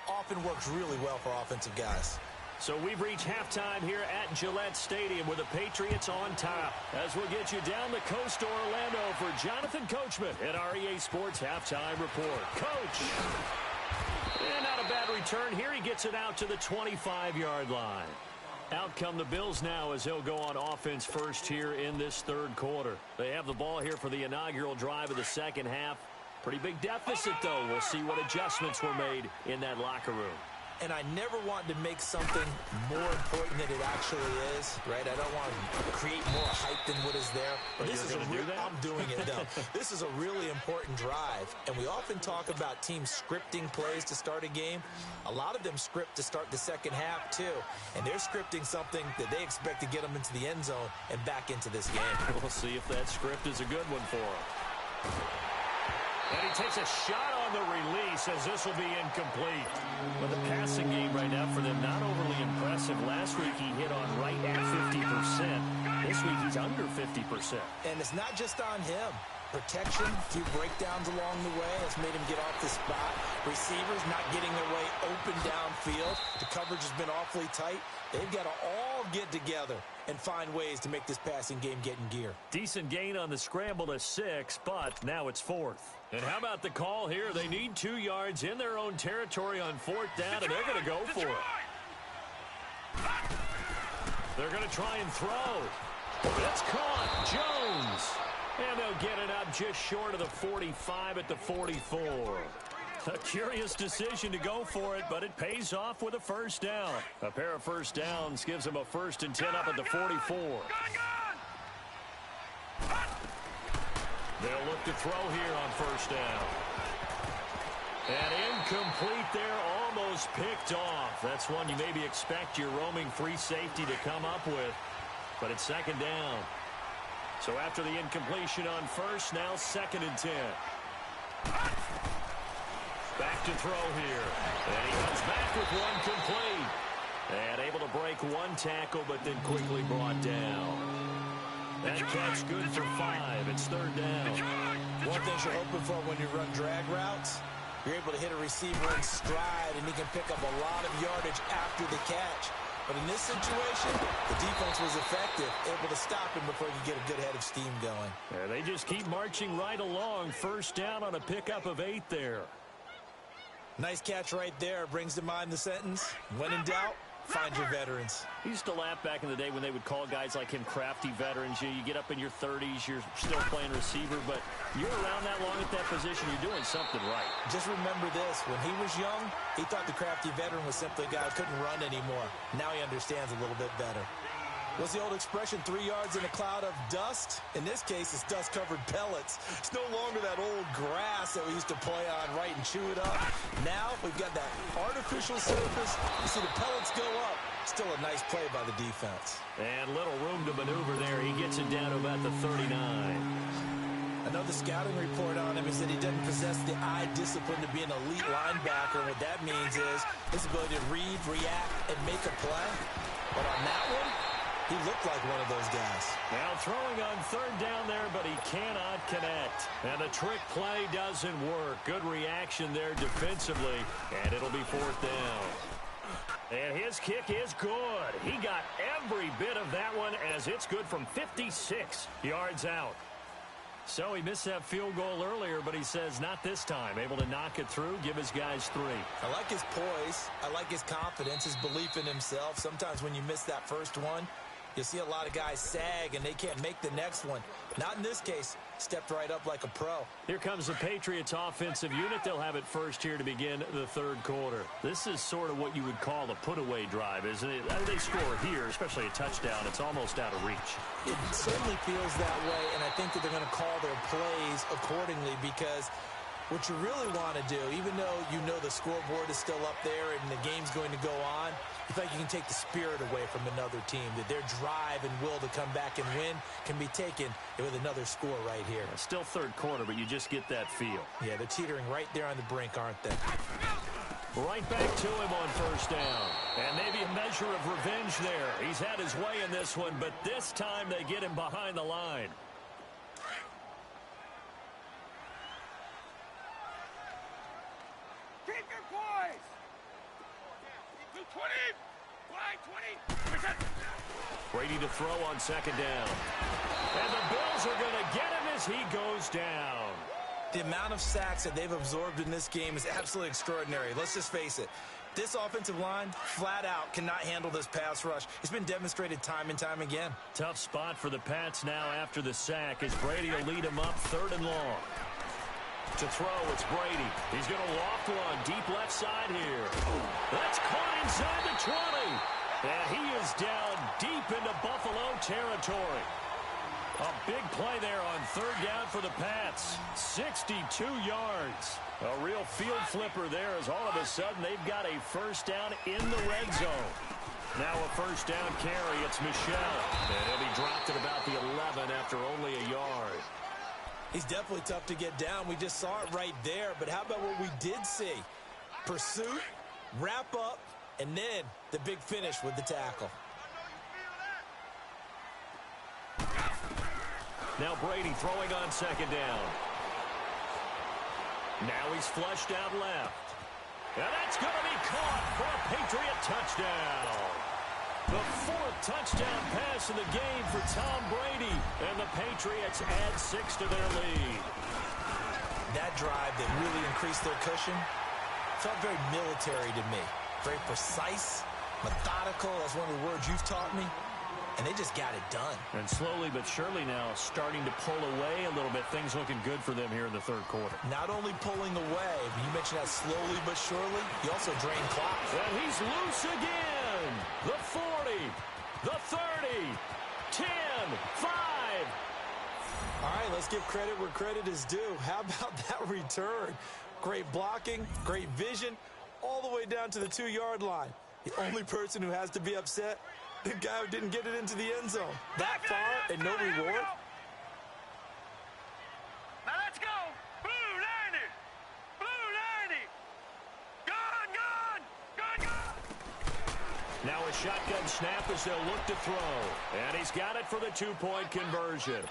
[SPEAKER 2] often works really well for offensive guys.
[SPEAKER 1] So we've reached halftime here at Gillette Stadium with the Patriots on top. As we'll get you down the coast to Orlando for Jonathan Coachman at our EA Sports Halftime Report. Coach! And not a bad return here. He gets it out to the 25-yard line. Out come the Bills now as they'll go on offense first here in this 3rd quarter. They have the ball here for the inaugural drive of the second half. Pretty big deficit, though. We'll see what adjustments were made in that locker room.
[SPEAKER 2] And I never want to make something more important than it actually is, right? I don't want to create more hype than what is there. But this is I'm doing it, though. This is a really important drive. And we often talk about teams scripting plays to start a game. A lot of them script to start the second half, too. And they're scripting something that they expect to get them into the end zone and back into this game.
[SPEAKER 1] We'll see if that script is a good one for them. And he takes a shot on the release as this will be incomplete. But the passing game right now for them not overly impressive. Last week he hit on right at 50%. This week he's under 50%.
[SPEAKER 2] And it's not just on him. Protection, a few breakdowns along the way. That's made him get off the spot. Receivers not getting their way open downfield. The coverage has been awfully tight. They've got to all get together and find ways to make this passing game get in gear.
[SPEAKER 1] Decent gain on the scramble to 6, but now it's 4th. And how about the call here? They need 2 yards in their own territory on 4th down, and they're going to go for it. They're going to try and throw. It's caught. Jones. And they'll get it up just short of the 45 at the 44. A curious decision to go for it, but it pays off with a first down. A pair of first downs gives them a 1st and 10 up at the 44. They'll look to throw here on first down. And incomplete there, almost picked off. That's one you maybe expect your roaming free safety to come up with, but it's 2nd down. So after the incompletion on first, now 2nd and 10. Back to throw here. And he comes back with one complete. And able to break one tackle, but then quickly brought down. That catch good for 5. It's 3rd down.
[SPEAKER 2] One thing you're hoping for when you run drag routes, you're able to hit a receiver in stride, and he can pick up a lot of yardage after the catch. But in this situation, the defense was effective, able to stop him before he could get a good head of steam going.
[SPEAKER 1] Yeah, they just keep marching right along. First down on a pickup of 8 there.
[SPEAKER 2] Nice catch right there. Brings to mind the sentence, when in doubt, find your veterans.
[SPEAKER 1] I used to laugh back in the day when they would call guys like him crafty veterans. You get up in your 30s, you're still playing receiver, but you're around that long at that position, you're doing something right.
[SPEAKER 2] Just remember this. When he was young, he thought the crafty veteran was simply a guy who couldn't run anymore. Now he understands a little bit better. What's the old expression, 3 yards in a cloud of dust? In this case, it's dust-covered pellets. It's no longer that old grass that we used to play on, right, and chew it up. Now we've got that artificial surface. You see the pellets go up. Still a nice play by the defense.
[SPEAKER 1] And little room to maneuver there. He gets it down to about the 39.
[SPEAKER 2] I know the scouting report on him is that he doesn't possess the eye discipline to be an elite linebacker. What that means is his ability to read, react, and make a play. But on that one, he looked like one of those guys.
[SPEAKER 1] Now throwing on 3rd down there, but he cannot connect. And the trick play doesn't work. Good reaction there defensively, and it'll be 4th down. And his kick is good. He got every bit of that one as it's good from 56 yards out. So he missed that field goal earlier, but he says not this time. Able to knock it through, give his guys 3.
[SPEAKER 2] I like his poise. I like his confidence, his belief in himself. Sometimes when you miss that first one, you see a lot of guys sag and they can't make the next one. Not in this case. Stepped right up like a pro.
[SPEAKER 1] Here comes the Patriots offensive unit. They'll have it first here to begin the 3rd quarter. This is sort of what you would call a put-away drive, isn't it? They score here, especially a touchdown. It's almost out of reach.
[SPEAKER 2] It certainly feels that way, and I think that they're going to call their plays accordingly because what you really want to do, even though you know the scoreboard is still up there and the game's going to go on, you think you can take the spirit away from another team, that their drive and will to come back and win can be taken with another score right here.
[SPEAKER 1] It's still 3rd quarter, but you just get that feel.
[SPEAKER 2] Yeah, they're teetering right there on the brink, aren't they?
[SPEAKER 1] Right back to him on first down. And maybe a measure of revenge there. He's had his way in this one, but this time they get him behind the line.
[SPEAKER 3] Keep your poise. 220. Wide 20.
[SPEAKER 1] Brady to throw on 2nd down. And the Bills are going to get him as he goes down.
[SPEAKER 2] The amount of sacks that they've absorbed in this game is absolutely extraordinary. Let's just face it. This offensive line, flat out, cannot handle this pass rush. It's been demonstrated time and time again.
[SPEAKER 1] Tough spot for the Pats now after the sack as Brady will lead him up 3rd and long. To throw, it's Brady. He's going to loft one deep left side here. That's caught inside the 20. And he is down deep into Buffalo territory. A big play there on 3rd down for the Pats. 62 yards. A real field flipper there as all of a sudden they've got a first down in the red zone. Now a first down carry. It's Michel. And he'll be dropped at about the 11 after only a yard.
[SPEAKER 2] He's definitely tough to get down. We just saw it right there. But how about what we did see? Pursuit, wrap up, and then the big finish with the tackle.
[SPEAKER 1] Now Brady throwing on second down. Now he's flushed out left. And that's going to be caught for a Patriot touchdown. The fourth touchdown pass in the game for Tom Brady. And the Patriots add 6 to their lead.
[SPEAKER 2] That drive that really increased their cushion felt very military to me. Very precise, methodical. That's one of the words you've taught me. And they just got it done.
[SPEAKER 1] And slowly but surely now starting to pull away a little bit. Things looking good for them here in the third quarter.
[SPEAKER 2] Not only pulling away, but you mentioned that slowly but surely, he also drained clock.
[SPEAKER 1] And he's loose again. The 40, the 30, 10, 5.
[SPEAKER 2] All right, let's give credit where credit is due. How about that return? Great blocking, great vision, all the way down to the 2-yard line. The only person who has to be upset, the guy who didn't get it into the end zone. That far and no reward?
[SPEAKER 3] Now let's go. Blue 90. Blue 90. Gone.
[SPEAKER 1] Now a shotgun snap as they'll look to throw. And he's got it for the 2-point conversion.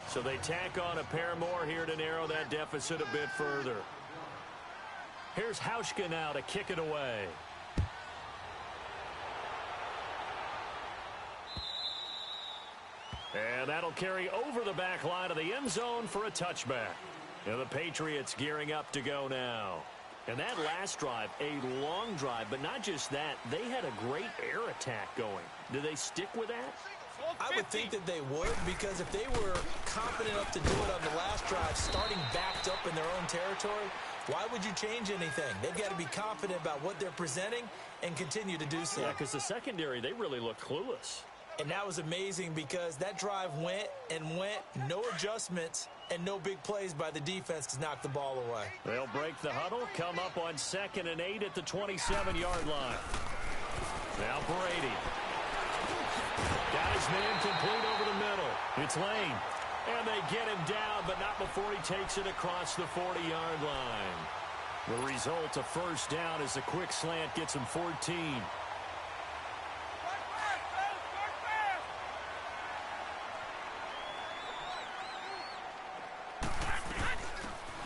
[SPEAKER 1] So they tack on a pair more here to narrow that deficit a bit further. Here's Hauschka now to kick it away. And that'll carry over the back line of the end zone for a touchback. And the Patriots gearing up to go now. And that last drive, a long drive, but not just that. They had a great air attack going. Do they stick with that?
[SPEAKER 2] I would think that they would, because if they were confident enough to do it on the last drive, starting backed up in their own territory, why would you change anything? They've got to be confident about what they're presenting and continue to do so.
[SPEAKER 1] Yeah, because the secondary, they really look clueless.
[SPEAKER 2] And that was amazing because that drive went and went, no adjustments, and no big plays by the defense to knock the ball away.
[SPEAKER 1] They'll break the huddle, come up on 2nd and 8 at the 27-yard line. Now Brady. Got his man complete over the middle. It's Lane. And they get him down, but not before he takes it across the 40-yard line. The result, a first down as a quick slant gets him 14.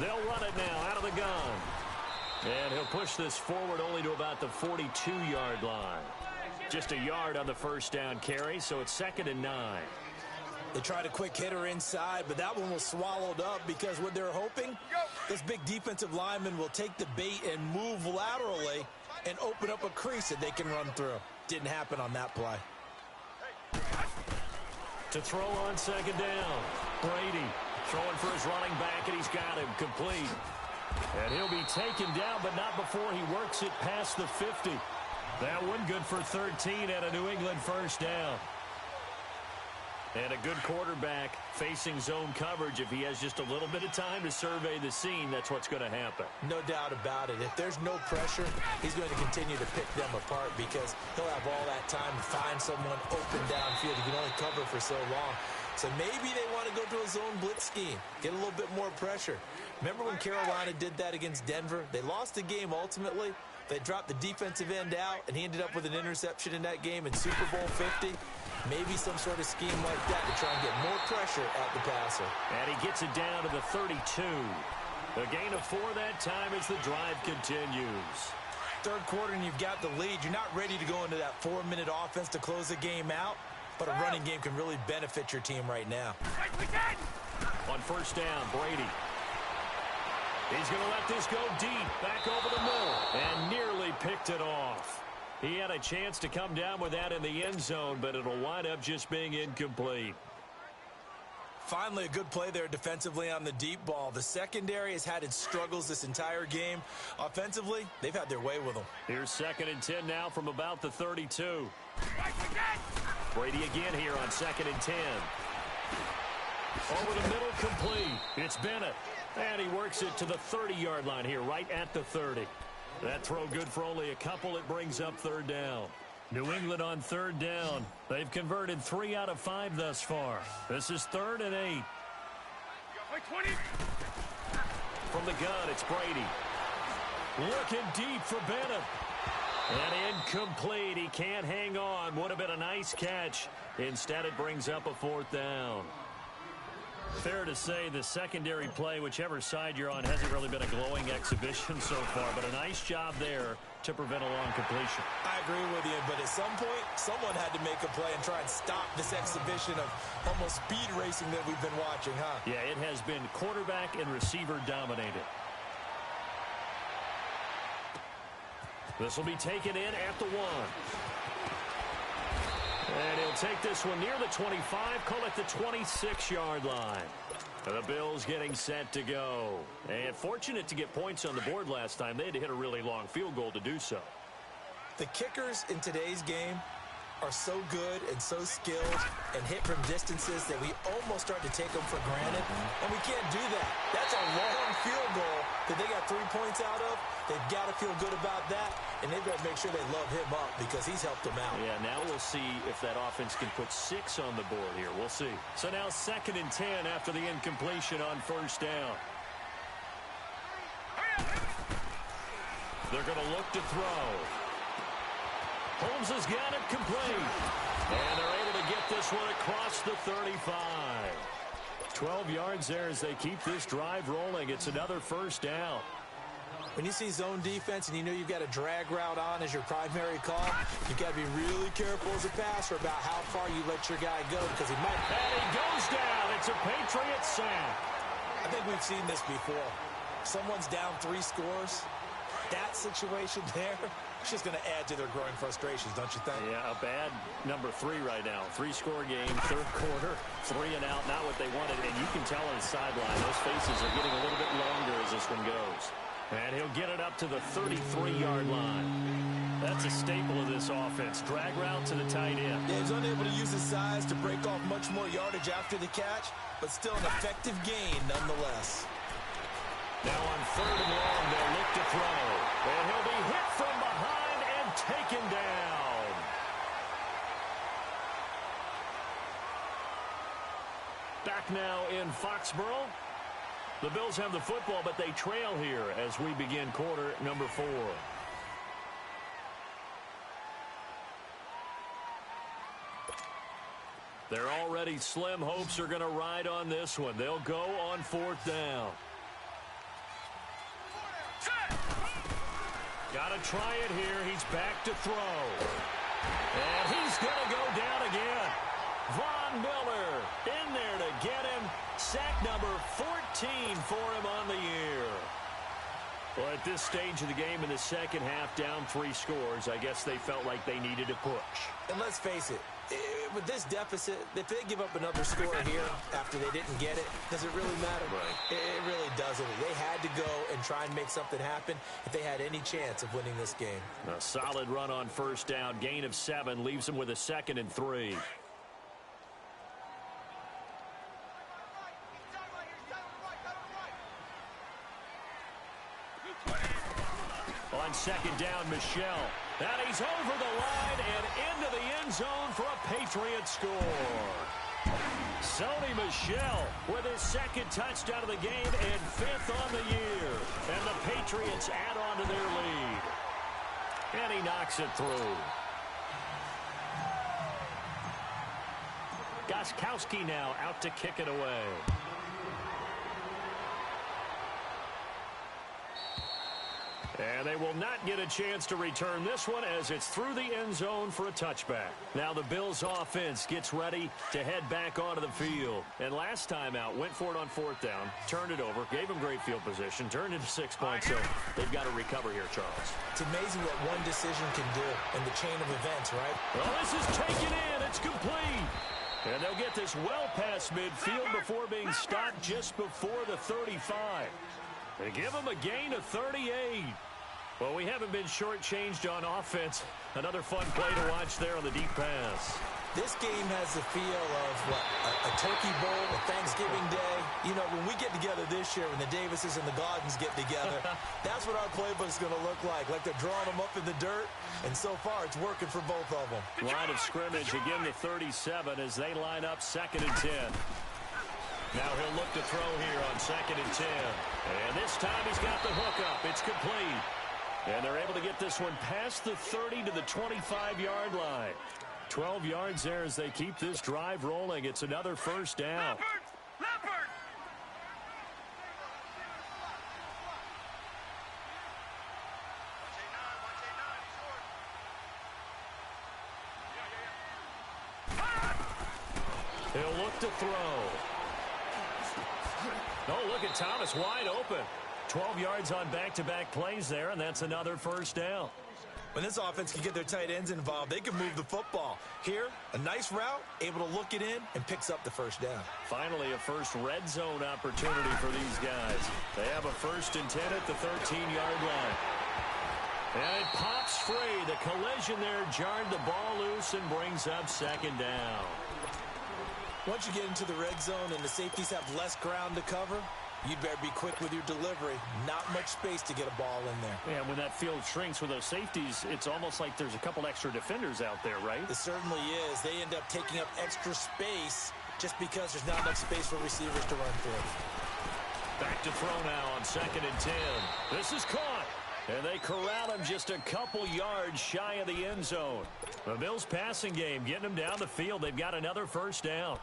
[SPEAKER 1] They'll run it now out of the gun. And he'll push this forward only to about the 42-yard line. Just a yard on the first down carry, so it's 2nd and 9.
[SPEAKER 2] They tried a quick hitter inside, but that one was swallowed up because what they're hoping, this big defensive lineman will take the bait and move laterally and open up a crease that they can run through. Didn't happen on that play.
[SPEAKER 1] To throw on 2nd down, Brady throwing for his running back, and he's got him complete. And he'll be taken down, but not before he works it past the 50. That one good for 13 and a New England first down. And a good quarterback facing zone coverage. If he has just a little bit of time to survey the scene, that's what's going to happen.
[SPEAKER 2] No doubt about it. If there's no pressure, he's going to continue to pick them apart because he'll have all that time to find someone open downfield. He can only cover for so long. So maybe they want to go to a zone blitz scheme, get a little bit more pressure. Remember when Carolina did that against Denver? They lost the game ultimately. They dropped the defensive end out, and he ended up with an interception in that game in Super Bowl 50. Maybe some sort of scheme like that to try and get more pressure at the passer.
[SPEAKER 1] And he gets it down to the 32. A gain of 4 that time as the drive continues.
[SPEAKER 2] Third quarter and you've got the lead. You're not ready to go into that 4-minute offense to close the game out, but a running game can really benefit your team right now.
[SPEAKER 1] On first down, Brady. He's going to let this go deep, back over the middle, and nearly picked it off. He had a chance to come down with that in the end zone, but it'll wind up just being incomplete.
[SPEAKER 2] Finally, a good play there defensively on the deep ball. The secondary has had its struggles this entire game. Offensively, they've had their way with them.
[SPEAKER 1] Here's 2nd and 10 now from about the 32. Brady again here on 2nd and 10. Over the middle, complete. It's Bennett. And he works it to the 30-yard line here, right at the 30. That throw good for only a couple. It brings up 3rd down. New England on 3rd down. They've converted 3 out of 5 thus far. This is 3rd and 8. From the gun, it's Brady. Looking deep for Bennett. And incomplete. He can't hang on. Would have been a nice catch. Instead, it brings up a 4th down. Fair to say the secondary play, whichever side you're on, hasn't really been a glowing exhibition so far, but a nice job there to prevent a long completion.
[SPEAKER 2] I agree with you, but at some point, someone had to make a play and try and stop this exhibition of almost speed racing that we've been watching, huh?
[SPEAKER 1] Yeah, it has been quarterback and receiver dominated. This will be taken in at the 1. And he'll take this one near the 25, call it the 26-yard line. And the Bills getting set to go. And fortunate to get points on the board last time. They had to hit a really long field goal to do so.
[SPEAKER 2] The kickers in today's game are so good and so skilled and hit from distances that we almost start to take them for granted. And we can't do that. That's a long field goal that they got 3 points out of. They've got to feel good about that, and they've got to make sure they love him up because he's helped them out.
[SPEAKER 1] Yeah, now we'll see if that offense can put 6 on the board here. We'll see. So now 2nd and 10 after the incompletion on 1st down. They're going to look to throw. Holmes has got it complete. And they're able to get this one across the 35. 12 yards there as they keep this drive rolling. It's another 1st down.
[SPEAKER 2] When you see zone defense and you know you've got a drag route on as your primary call, you've got to be really careful as a passer about how far you let your guy go because he might...
[SPEAKER 1] And he goes down. It's a Patriots sack.
[SPEAKER 2] I think we've seen this before. Someone's down 3 scores. That situation there, it's just going to add to their growing frustrations, don't you think?
[SPEAKER 1] Yeah, a bad number 3 right now. 3-score game, 3rd quarter, 3 and out, not what they wanted. And you can tell on the sideline, those faces are getting a little bit longer as this one goes. And he'll get it up to the 33-yard line. That's a staple of this offense. Drag route to the tight end.
[SPEAKER 2] Yeah, he's unable to use his size to break off much more yardage after the catch, but still an effective gain nonetheless.
[SPEAKER 1] Now on 3rd and long, they'll look to throw. And he'll be hit from behind and taken down. Back now in Foxborough. The Bills have the football, but they trail here as we begin quarter number 4. They're already slim hopes are going to ride on this one. They'll go on 4th down. Got to try it here. He's back to throw. And he's going to go down again. Von Miller in there to get him. Sack number 14 for him on the year. Well, at this stage of the game in the second half, down 3 scores, I guess they felt like they needed to push.
[SPEAKER 2] And let's face it, with this deficit, if they give up another score here after they didn't get it, does it really matter?
[SPEAKER 1] Right.
[SPEAKER 2] It really doesn't. They had to go and try and make something happen if they had any chance of winning this game.
[SPEAKER 1] A solid run on 1st down. Gain of 7 leaves them with a 2nd and 3. On 2nd down, Michelle. And he's over the line and into the end zone for a Patriot score. Sony Michel with his 2nd touchdown of the game and 5th on the year. And the Patriots add on to their lead. And he knocks it through. Gostkowski now out to kick it away. And they will not get a chance to return this one as it's through the end zone for a touchback. Now the Bills offense gets ready to head back onto the field. And last time out, went for it on 4th down, turned it over, gave them great field position, turned into 6 points, so they've got to recover here, Charles.
[SPEAKER 2] It's amazing what one decision can do in the chain of events, right?
[SPEAKER 1] Well, this is taken in. It's complete. And they'll get this well past midfield before being stopped just before the 35. They give them a gain of 38. Well, we haven't been shortchanged on offense. Another fun play to watch there on the deep pass.
[SPEAKER 2] This game has the feel of, what, a turkey bowl, a Thanksgiving Day. You know, when we get together this year, when the Davises and the Gardens get together, that's what our playbook's going to look like they're drawing them up in the dirt, and so far it's working for both of them.
[SPEAKER 1] Line of scrimmage, again the 37 as they line up 2nd and 10. Now he'll look to throw here on 2nd and 10. And this time he's got the hook up. It's complete. And they're able to get this one past the 30 to the 25-yard line. 12 yards there as they keep this drive rolling. It's another 1st down.
[SPEAKER 3] Leopard!
[SPEAKER 1] to throw. Oh, look at Thomas wide open. 12 yards on back-to-back plays there, and that's another first down.
[SPEAKER 2] When this offense can get their tight ends involved, they can move the football. Here, a nice route, able to look it in, and picks up the first down.
[SPEAKER 1] Finally, a first red zone opportunity for these guys. They have a 1st and 10 at the 13-yard line. And it pops free. The collision there jarred the ball loose and brings up 2nd down.
[SPEAKER 2] Once you get into the red zone and the safeties have less ground to cover, you'd better be quick with your delivery. Not much space to get a ball in there.
[SPEAKER 1] Yeah, when that field shrinks with those safeties, it's almost like there's a couple extra defenders out there, right?
[SPEAKER 2] It certainly is. They end up taking up extra space just because there's not enough space for receivers to run through.
[SPEAKER 1] Back to throw now on 2nd and 10. This is caught. And they corral him just a couple yards shy of the end zone. The Bills passing game getting them down the field. They've got another first down.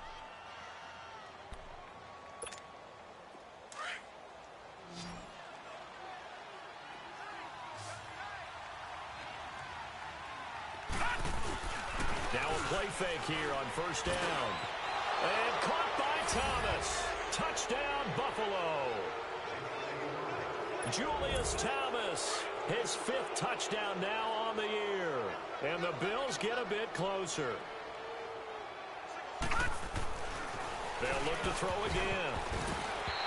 [SPEAKER 1] Now a play fake here on 1st down. And caught by Thomas. Touchdown, Buffalo. Julius Thomas, his 5th touchdown now on the year. And the Bills get a bit closer. They'll look to throw again.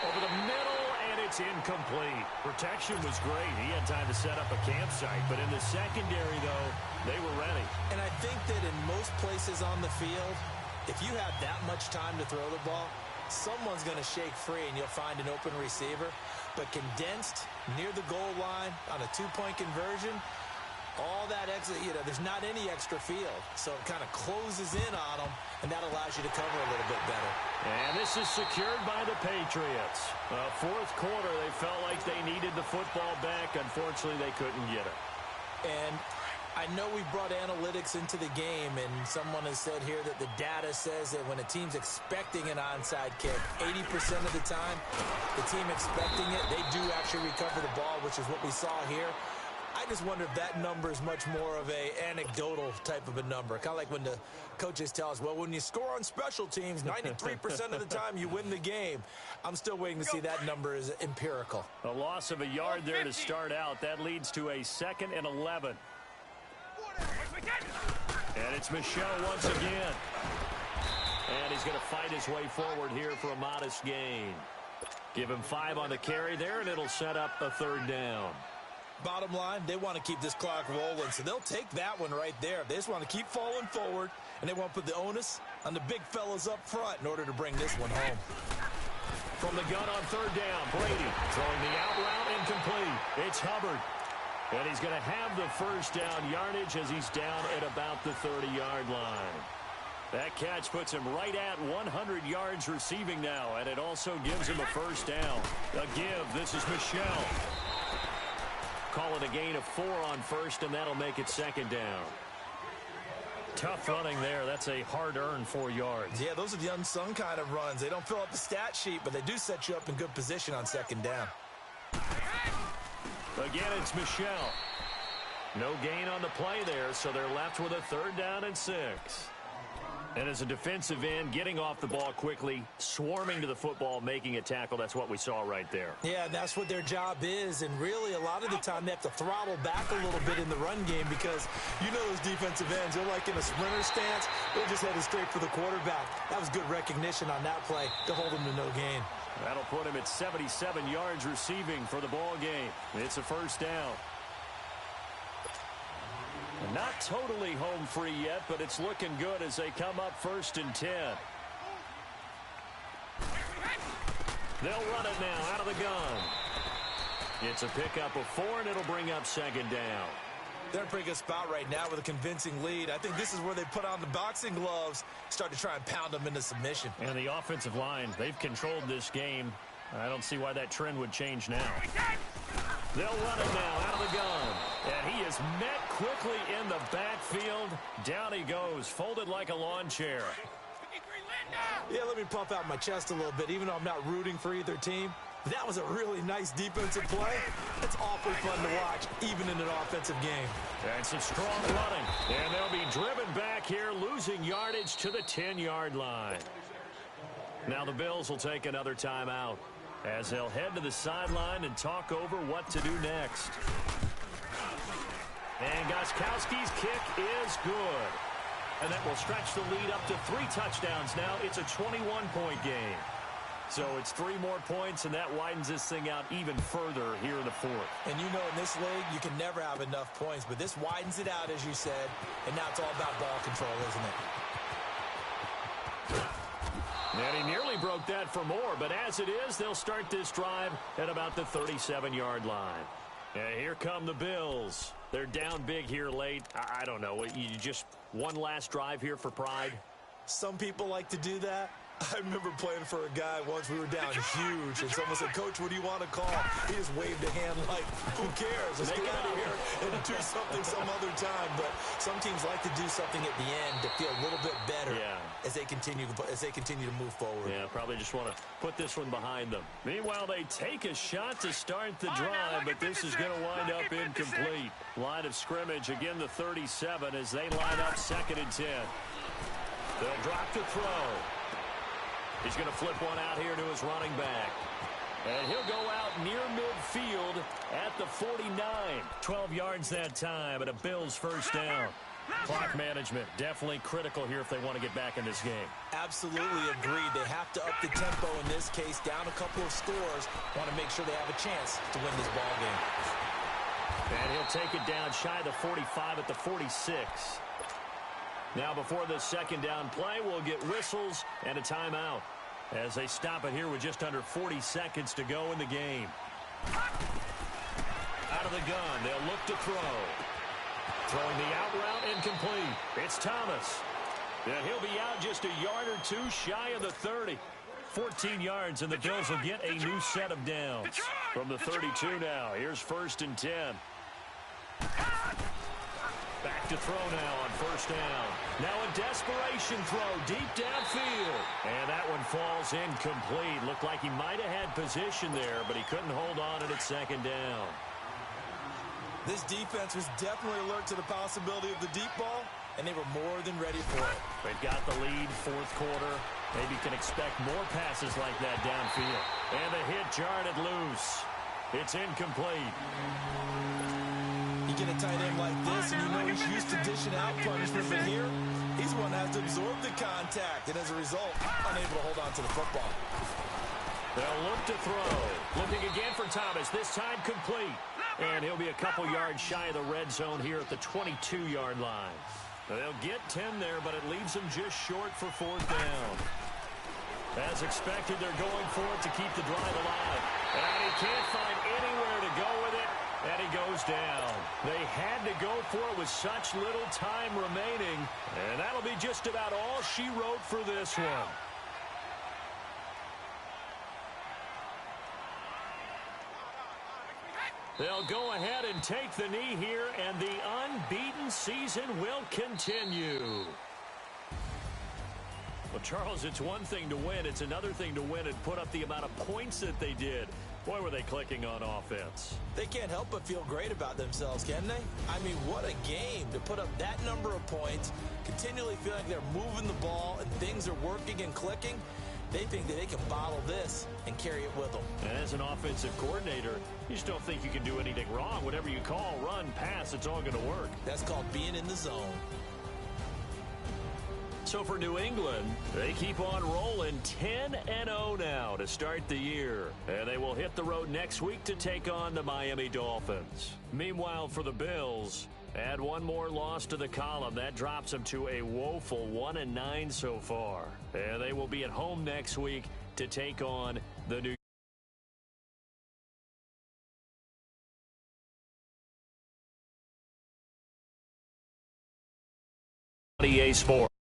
[SPEAKER 1] Over the middle, and it's incomplete. Protection was great. He had time to set up a campsite. But in the secondary, though, they were ready.
[SPEAKER 2] And I think that in most places on the field, if you have that much time to throw the ball, someone's going to shake free and you'll find an open receiver. But condensed near the goal line on a 2-point conversion, all that extra, there's not any extra field. So it kind of closes in on them, and that allows you to cover a little bit better.
[SPEAKER 1] And this is secured by the Patriots. 4th quarter, they felt like they needed the football back. Unfortunately, they couldn't get it.
[SPEAKER 2] And I know we brought analytics into the game, and someone has said here that the data says that when a team's expecting an onside kick, 80% of the time, the team expecting it, they do actually recover the ball, which is what we saw here. I just wonder if that number is much more of a anecdotal type of a number. Kind of like when the coaches tell us, well, when you score on special teams, 93% of the time you win the game. I'm still waiting to see that number is empirical.
[SPEAKER 1] A loss of a yard there to start out. That leads to a 2nd and 11. And it's Michel once again. And he's going to fight his way forward here for a modest gain. Give him 5 on the carry there, and it'll set up a 3rd down.
[SPEAKER 2] Bottom line, they want to keep this clock rolling, so they'll take that one right there. They just want to keep falling forward, and they want to put the onus on the big fellas up front in order to bring this one home.
[SPEAKER 1] From the gun on 3rd down, Brady throwing the out route incomplete. It's Hubbard. And he's going to have the first down yardage as he's down at about the 30-yard line. That catch puts him right at 100 yards receiving now, and it also gives him a first down. A give. This is Michel. Call it a gain of 4 on 1st, and that'll make it 2nd down. Tough running there. That's a hard-earned 4 yards.
[SPEAKER 2] Yeah, those are the unsung kind of runs. They don't fill up the stat sheet, but they do set you up in good position on 2nd down.
[SPEAKER 1] Again, it's Michel. No gain on the play there, so they're left with a 3rd down and 6. And as a defensive end, getting off the ball quickly, swarming to the football, making a tackle, that's what we saw right there.
[SPEAKER 2] Yeah, that's what their job is, and really a lot of the time they have to throttle back a little bit in the run game because you know those defensive ends, they're like in a sprinter stance, they're just headed straight for the quarterback. That was good recognition on that play to hold him to no gain.
[SPEAKER 1] That'll put him at 77 yards receiving for the ball game. It's a first down. Not totally home free yet, but it's looking good as they come up 1st and 10. They'll run it now out of the gun. It's a pickup of 4, and it'll bring up 2nd down.
[SPEAKER 2] They're in a pretty good spot right now with a convincing lead. I think this is where they put on the boxing gloves, start to try and pound them into submission.
[SPEAKER 1] And the offensive line, they've controlled this game. I don't see why that trend would change now. They'll run it now out of the gun. And he is met quickly in the backfield. Down he goes, folded like a lawn chair.
[SPEAKER 2] Yeah, let me puff out my chest a little bit, even though I'm not rooting for either team. That was a really nice defensive play. It's awfully fun to watch, even in an offensive game.
[SPEAKER 1] And some strong running. And they'll be driven back here, losing yardage to the 10-yard line. Now the Bills will take another timeout as they'll head to the sideline and talk over what to do next. And Gostkowski's kick is good. And that will stretch the lead up to 3 touchdowns now. It's a 21-point game. So it's 3 more points, and that widens this thing out even further here in the 4th.
[SPEAKER 2] And you know in this league, you can never have enough points, but this widens it out, as you said, and now it's all about ball control, isn't it?
[SPEAKER 1] And he nearly broke that for more, but as it is, they'll start this drive at about the 37-yard line. And here come the Bills. They're down big here late. I don't know. You just one last drive here for pride?
[SPEAKER 2] Some people like to do that. I remember playing for a guy once. We were down huge, and someone said, "Coach, what do you want to call?" He just waved a hand like, who cares? Let's get out of here and do something some other time. But some teams like to do something at the end to feel a little bit better as they continue to move forward.
[SPEAKER 1] Yeah, probably just want to put this one behind them. Meanwhile, they take a shot to start the drive, but this is going to wind up incomplete. Line of scrimmage, again the 37 as they line up 2nd and 10. They'll drop to throw. He's going to flip one out here to his running back. And he'll go out near midfield at the 49. 12 yards that time and a Bills first down. Clock management definitely critical here if they want to get back in this game.
[SPEAKER 2] Absolutely agreed. They have to up the tempo in this case, down a couple of scores. Want to make sure they have a chance to win this ball game.
[SPEAKER 1] And he'll take it down shy of the 45 at the 46. Now before this second down play, we'll get whistles and a timeout as they stop it here with just under 40 seconds to go in the game. Out of the gun, they'll look to throw. Throwing the out route incomplete. It's Thomas. Yeah, he'll be out just a yard or 2 shy of the 30. 14 yards, and the Bills will get a new set of downs. From the 32 now, here's 1st and 10. Back to throw now on 1st down. Now a desperation throw deep downfield. And that one falls incomplete. Looked like he might have had position there, but he couldn't hold on at 2nd down.
[SPEAKER 2] This defense was definitely alert to the possibility of the deep ball, and they were more than ready for it.
[SPEAKER 1] They've got the lead, 4th quarter. Maybe can expect more passes like that downfield. And the hit jarred it loose. It's incomplete.
[SPEAKER 2] You get a tight end like this, and you know he's used to dishing out punishment, but here, he's one that has to absorb the contact, and as a result, unable to hold on to the football.
[SPEAKER 1] They'll look to throw. Looking again for Thomas, this time complete. And he'll be a couple yards shy of the red zone here at the 22-yard line. They'll get 10 there, but it leaves them just short for 4th down. As expected, they're going for it to keep the drive alive. And he can't find anywhere to go with it. And he goes down. They had to go for it with such little time remaining. And that'll be just about all she wrote for this one. They'll go ahead and take the knee here, and the unbeaten season will continue. Well, Charles, it's one thing to win. It's another thing to win and put up the amount of points that they did. Boy, were they clicking on offense.
[SPEAKER 2] They can't help but feel great about themselves, can they? I mean, what a game to put up that number of points, continually feel like they're moving the ball and things are working and clicking. They think that they can bottle this and carry it with them.
[SPEAKER 1] And as an offensive coordinator, you just don't think you can do anything wrong. Whatever you call, run, pass, it's all going to work.
[SPEAKER 2] That's called being in the zone.
[SPEAKER 1] So for New England, they keep on rolling 10-0 now to start the year. And they will hit the road next week to take on the Miami Dolphins. Meanwhile, for the Bills, add one more loss to the column. That drops them to a woeful 1-9 so far. And they will be at home next week to take on the New EA Sports.